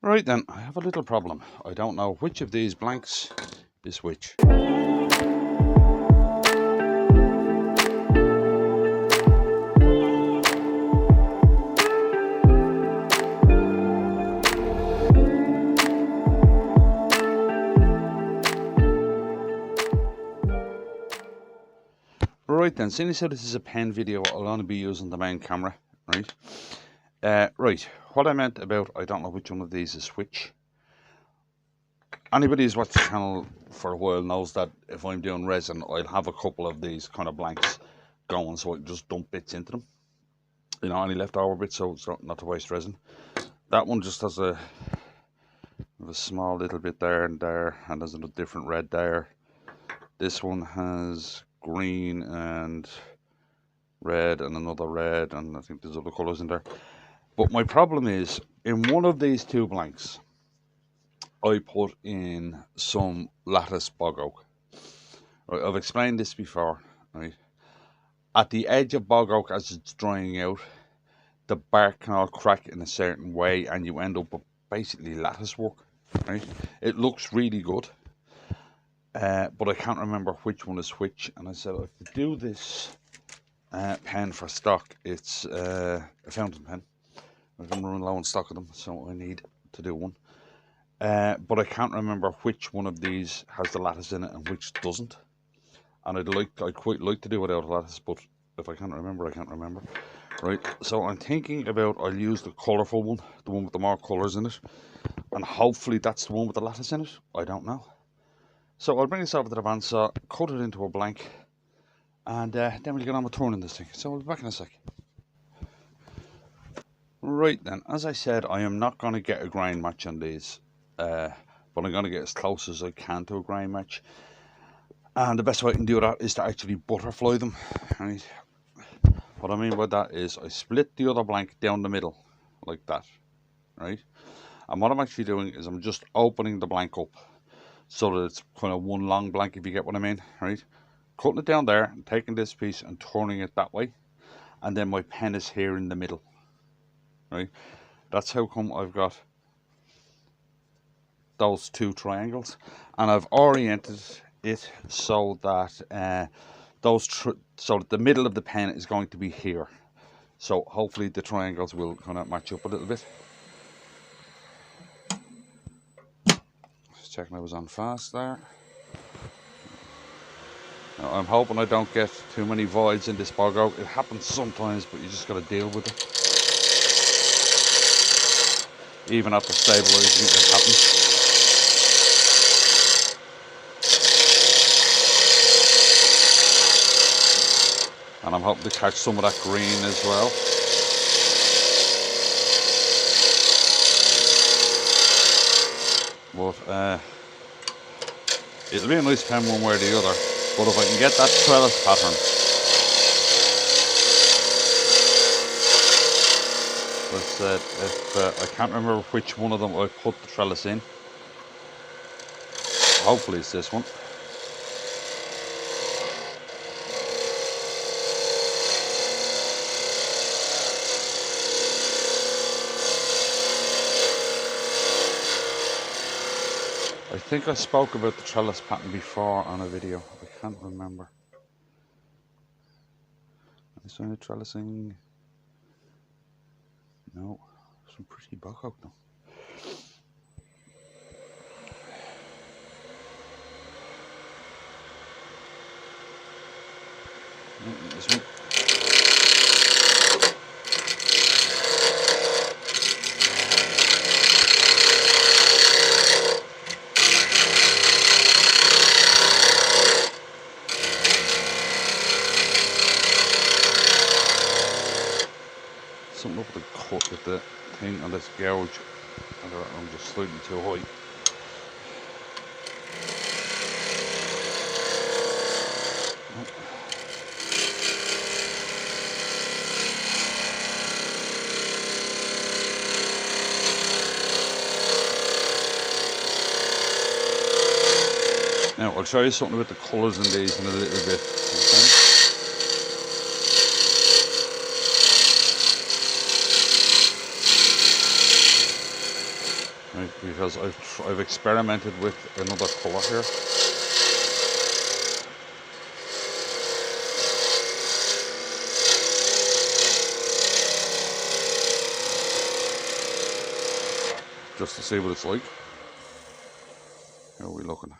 Right then, I have a little problem. I don't know which of these blanks is which. Right then, seeing as how this is a pen video, I'll only be using the main camera, right? Right, what I meant about I don't know which one of these is which. Anybody who's watched the channel for a while knows that if I'm doing resin, I'll have a couple of these kind of blanks going so I can just dump bits into them. You know, any leftover bits, so it's not to waste resin. That one just has a small little bit there, and there's a different red there. This one has green and red and another red, and I think there's other colours in there. But my problem is, in one of these two blanks, I put in some lattice bog oak. Right, I've explained this before, right? At the edge of bog oak, as it's drying out, the bark can all crack in a certain way, and you end up with basically lattice work, right? It looks really good, but I can't remember which one is which. And I said, if I do this pen for stock, it's a fountain pen. I'm running low on stock of them, so I need to do one. But I can't remember which one of these has the lattice in it and which doesn't. And I'd quite like to do without lattice, but if I can't remember, I can't remember. Right, so I'm thinking about I'll use the colourful one, the one with the more colours in it, and hopefully that's the one with the lattice in it. I don't know. So I'll bring this over to the bandsaw, cut it into a blank, and then we'll get on with turning this thing. So I'll be back in a sec. Right then, as I said, I am not going to get a grind match on these, but I'm going to get as close as I can to a grind match. And the best way I can do that is to actually butterfly them. Right? What I mean by that is I split the other blank down the middle, like that, right? And what I'm actually doing is I'm just opening the blank up so that it's kind of one long blank, if you get what I mean, right? Cutting it down there and taking this piece and turning it that way. And then my pen is here in the middle, right? That's how come I've got those two triangles. And I've oriented it so that so that the middle of the pen is going to be here. So hopefully the triangles will kind of match up a little bit. Just checking I was on fast there. Now, I'm hoping I don't get too many voids in this bog oak. It happens sometimes, but you just got to deal with it. Even after stabilising it, it happens. And I'm hoping to catch some of that green as well. But it'll be a nice pen one way or the other. But if I can get that trellis pattern, as I said, if I can't remember which one of them I put the trellis in. Hopefully it's this one. I think I spoke about the trellis pattern before on a video. I can't remember. Is there any trellising? No. Some pretty bog oak though. This one. Something up with the cut with the thing on this gouge. I'm just slightly too high. Now I'll show you something about the colours in these in a little bit. Okay? right? Because I've experimented with another colour here. Just to see what it's like. How are we looking?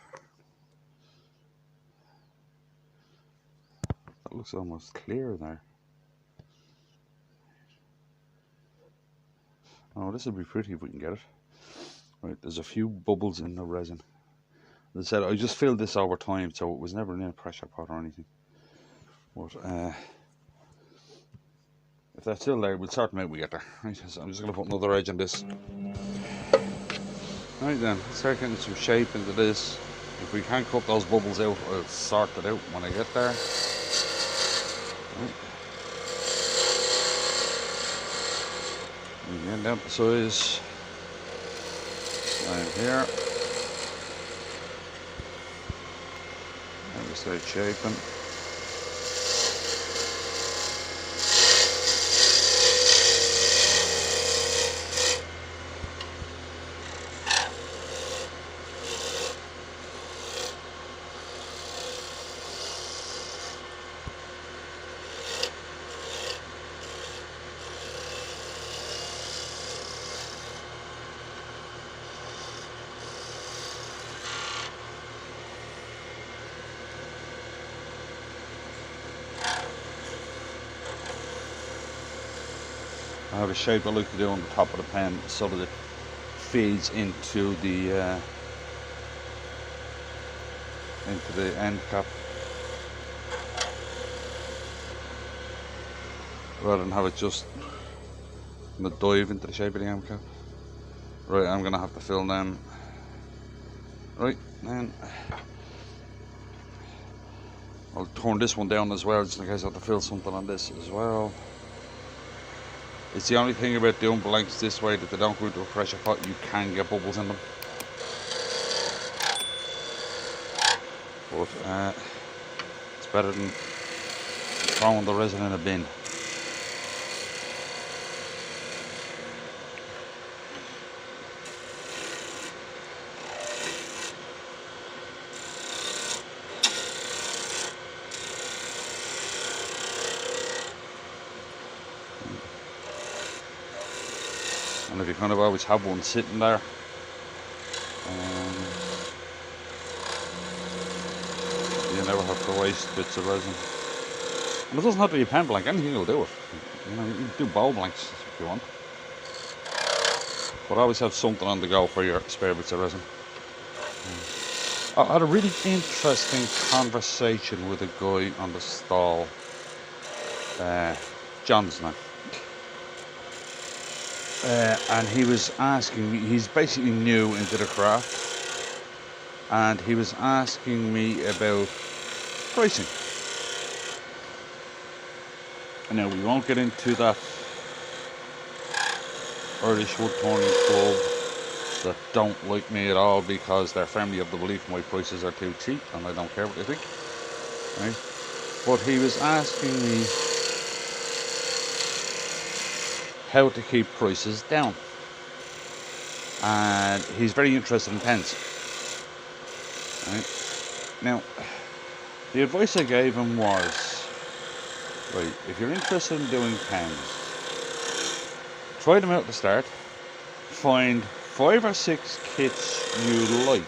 That looks almost clear there. Oh, this would be pretty if we can get it. Right, there's a few bubbles in the resin. As I said, I just filled this over time, so it was never in a pressure pot or anything. But if that's still there, we'll sort them out when we get there. Right, so I'm just going to put another edge on this. Right then, let's start getting some shape into this. If we can't cut those bubbles out, I'll sort it out when I get there. Right. Again, down to size. Line here. And we start shaping. I have a shape I like to do on the top of the pen so that it feeds into the end cap, rather than have it just dive into the shape of the end cap. Right, I'm gonna have to fill them. Right, then I'll turn this one down as well, just in case I have to fill something on this as well. It's the only thing about doing blanks this way, that they don't go into a pressure pot, you can get bubbles in them. But it's better than throwing the resin in a bin. And if you kind of always have one sitting there, you never have to waste bits of resin. And it doesn't have to be a pen blank, anything will do it. You know, you can do bowl blanks if you want. But always have something on the go for your spare bits of resin. I had a really interesting conversation with a guy on the stall, John's name. And he was asking me, he's basically new into the craft, and he was asking me about pricing. Now, we won't get into that Irish Woodturning club that don't like me at all because they're firmly of the belief my prices are too cheap, and I don't care what they think. Right? But he was asking me how to keep prices down, and he's very interested in pens. Right? Now, the advice I gave him was, right, if you're interested in doing pens, try them out at the start, find 5 or 6 kits you like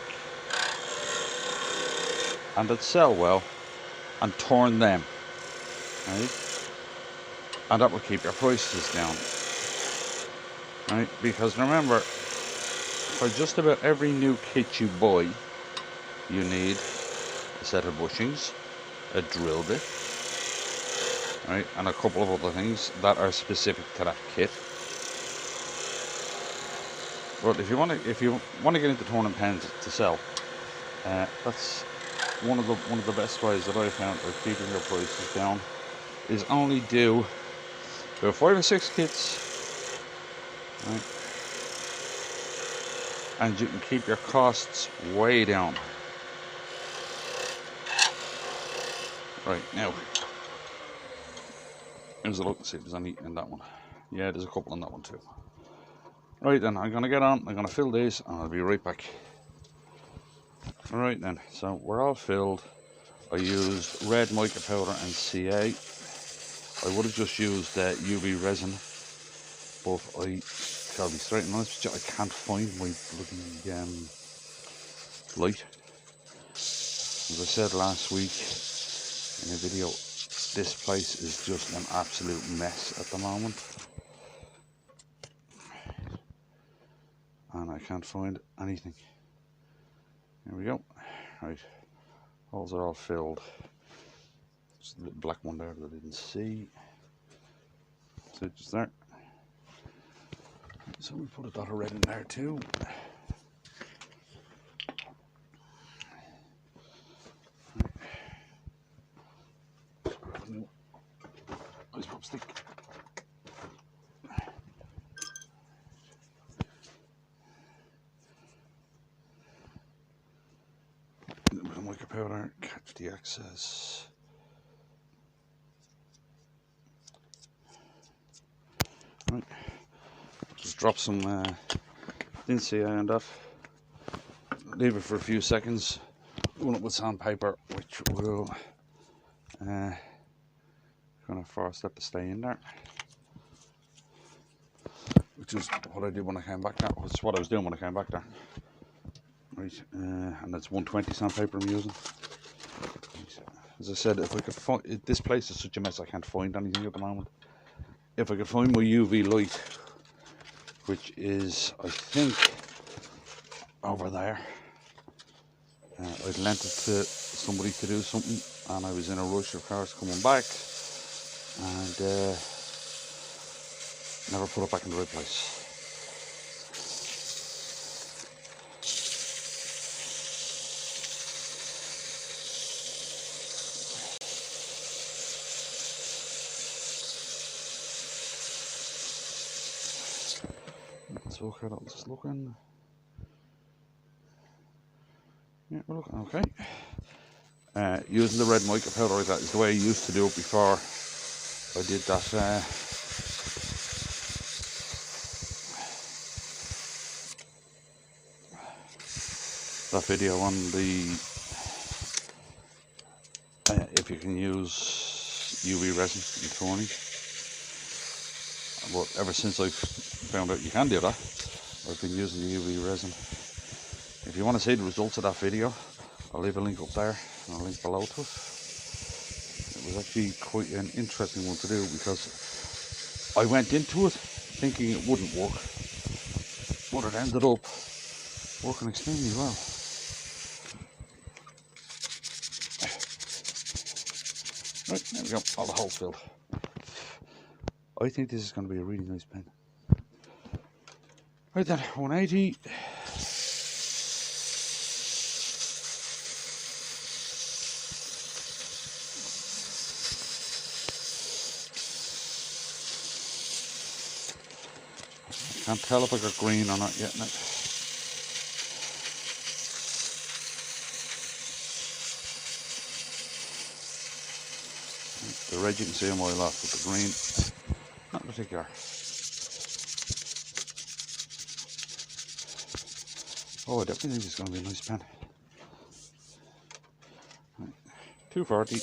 and that sell well, and turn them, right? And that will keep your prices down. Right, because remember, for just about every new kit you buy, you need a set of bushings, a drill bit, right, and a couple of other things that are specific to that kit. But if you want to get into turning pens to sell, that's one of the best ways that I found of keeping your prices down, is only do about 5 or 6 kits. Right. And you can keep your costs way down. Right, now, here's a look to see if there's any in that one. Yeah, there's a couple in that one too. Right then, I'm gonna get on, I'm gonna fill these and I'll be right back. Alright then, so we're all filled. I used red mica powder and CA. I would have just used UV resin, but I'll be straight and honest with you, I can't find my bloody light. As I said last week in a video, this place is just an absolute mess at the moment. And I can't find anything. Here we go. Right, holes are all filled. There's a little black one there that I didn't see. So just there. So we put a dot of red in there too. Nice pop stick. A little bit of mica powder, catch the excess. Right, just drop some thin CA on that. Leave it for a few seconds. Run it with sandpaper, which will kind of force that to stay in there. Which is what I did when I came back there. That's what I was doing when I came back there. Right, and that's 120 sandpaper I'm using. As I said, if I could find, this place is such a mess, I can't find anything at the moment. If I could find my UV light, which is, I think, over there. I'd lent it to somebody to do something, and I was in a rush of cars coming back, and never put it back in the right place. Let's look at it. Just looking. Yeah, we're looking okay. Using the red mica powder like that is the way I used to do it before I did that that video on the if you can use UV resin in turning. But ever since I've found out you can do that, I've been using the UV resin. If you want to see the results of that video, I'll leave a link up there and a link below to it. It was actually quite an interesting one to do because I went into it thinking it wouldn't work, but it ended up working extremely well. Right, there we go, all the holes filled. I think this is going to be a really nice pen. Right then, 180. Can't tell if I got green or not yet. No. The red you can see a mile off, but the green, not in particular. Oh, I definitely think it's going to be a nice pen. Right. 240.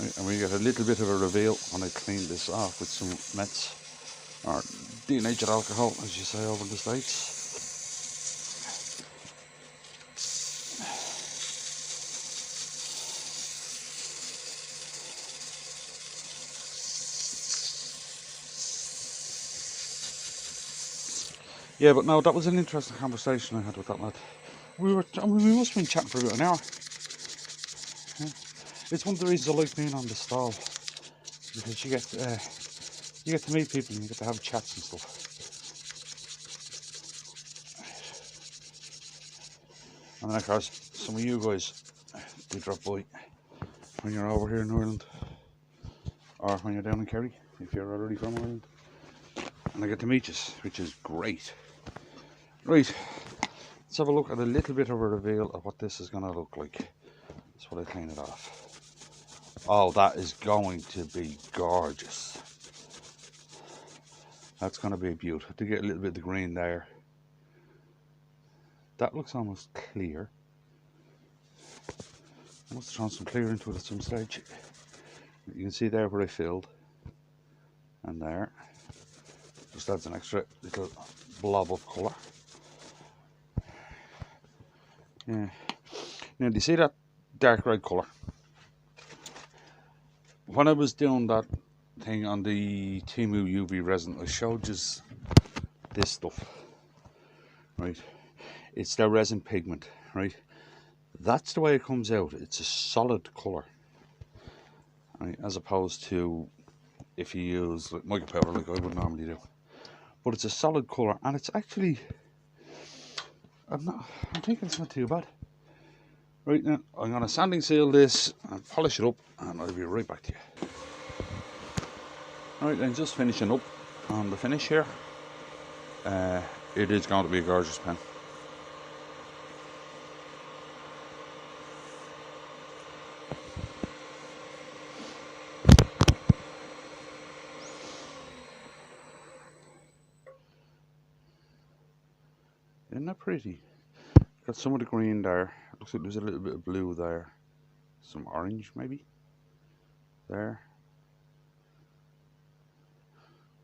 Right, and we get a little bit of a reveal when I clean this off with some Mets or denatured alcohol, as you say over in the States. Yeah, but no, that was an interesting conversation I had with that lad. We must have been chatting for about an hour. Yeah. It's one of the reasons I like being on the stall, because you get to meet people and you get to have chats and stuff. And then of course, some of you guys do drop by when you're over here in Ireland, or when you're down in Kerry, if you're already from Ireland. And I get to meet you, which is great. Right, let's have a look at a little bit of a reveal of what this is going to look like. That's what I clean it off. Oh, that is going to be gorgeous. That's going to be a beaut. To get a little bit of the green there. That looks almost clear. I must have thrown some clear into it at some stage. You can see there where I filled. And there. Just adds an extra little blob of colour. Yeah. Now, do you see that dark red colour? When I was doing that thing on the Temu UV resin, I showed you this stuff, right? It's their resin pigment, right? That's the way it comes out. It's a solid colour, right? As opposed to if you use like mica powder, like I would normally do. But it's a solid colour, and it's actually, I'm thinking it's not too bad. Right now, I'm going to sanding seal this and polish it up, and I'll be right back to you. Right then, just finishing up on the finish here. It is going to be a gorgeous pen. Isn't that pretty? Got some of the green there. Looks like there's a little bit of blue there. Some orange maybe. There.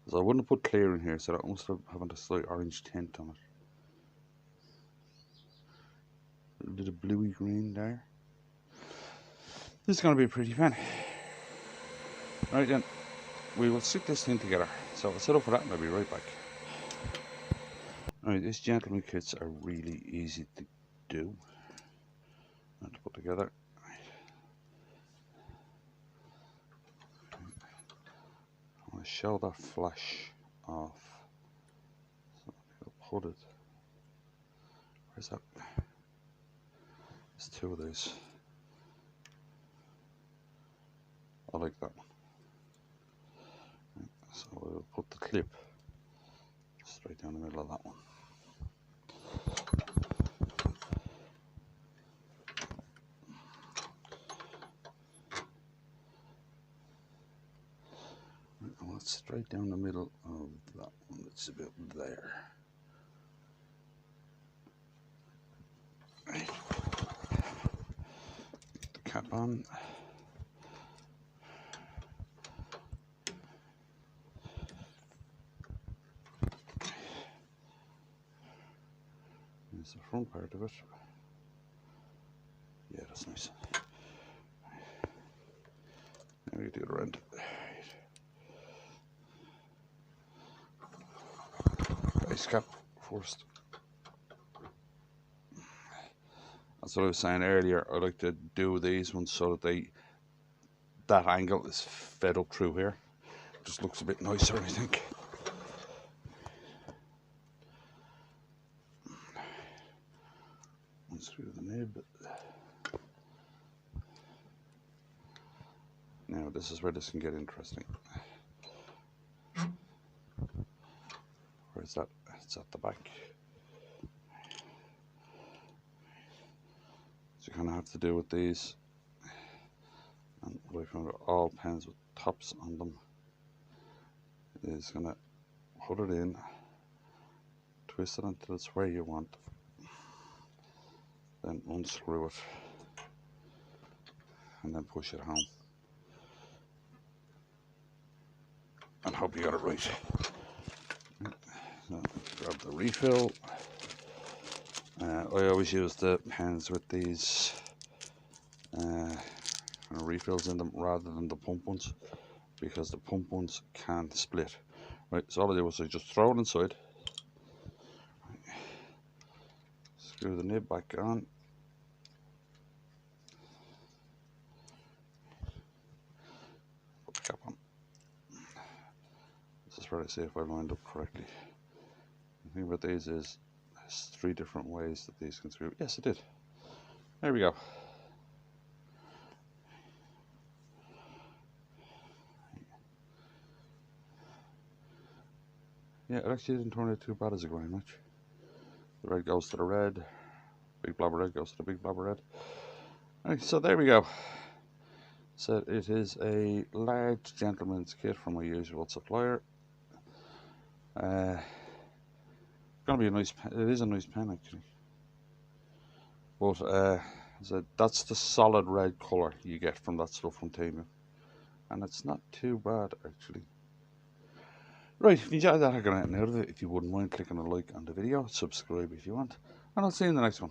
So I wouldn't have put clear in here, so that must have having a slight orange tint on it. A little bit of bluey green there. This is going to be a pretty pen. Right then, we will stick this thing together. So I'll set up for that and I'll be right back. Alright, these gentleman kits are really easy to do and to put together. I want to show that flash off. So I'll put it. Where's that? There's two of these. I like that one. So we'll put the clip straight down the middle of that one. And that's straight down the middle of that one. It's about there. Right. Get the cap on. There's the front part of it. Yeah, that's nice. Now we do it around. Base cap first. That's what I was saying earlier. I like to do these ones so that that angle is fed up through here. It just looks a bit nicer, I think. Unscrew the nib. Now this is where this can get interesting. Where's that? It's at the back. So you kind of have to do with these. And what I found with all pens with tops on them is gonna put it in, twist it until it's where you want, then unscrew it, and then push it home. And hope you got it right. So grab the refill. I always use the pens with these refills in them rather than the pump ones, because the pump ones can split. Right, so all I do is I just throw it inside, right. Screw the nib back on, put the cap on. This is where I see if I lined up correctly. The thing about these is there's 3 different ways that these can screw. Yes, it did. There we go. Yeah, it actually didn't turn out too bad as a grind match. The red goes to the red, big blob of red goes to the big blob of red. Okay, so there we go. So it is a large gentleman's kit from my usual supplier. Gonna be a nice pen. It is a nice pen actually. But so that's the solid red colour you get from that stuff from Temu, and it's not too bad actually. Right, if you enjoyed that, I'm gonna get out of it. If you wouldn't mind clicking a like on the video, subscribe if you want, and I'll see you in the next one.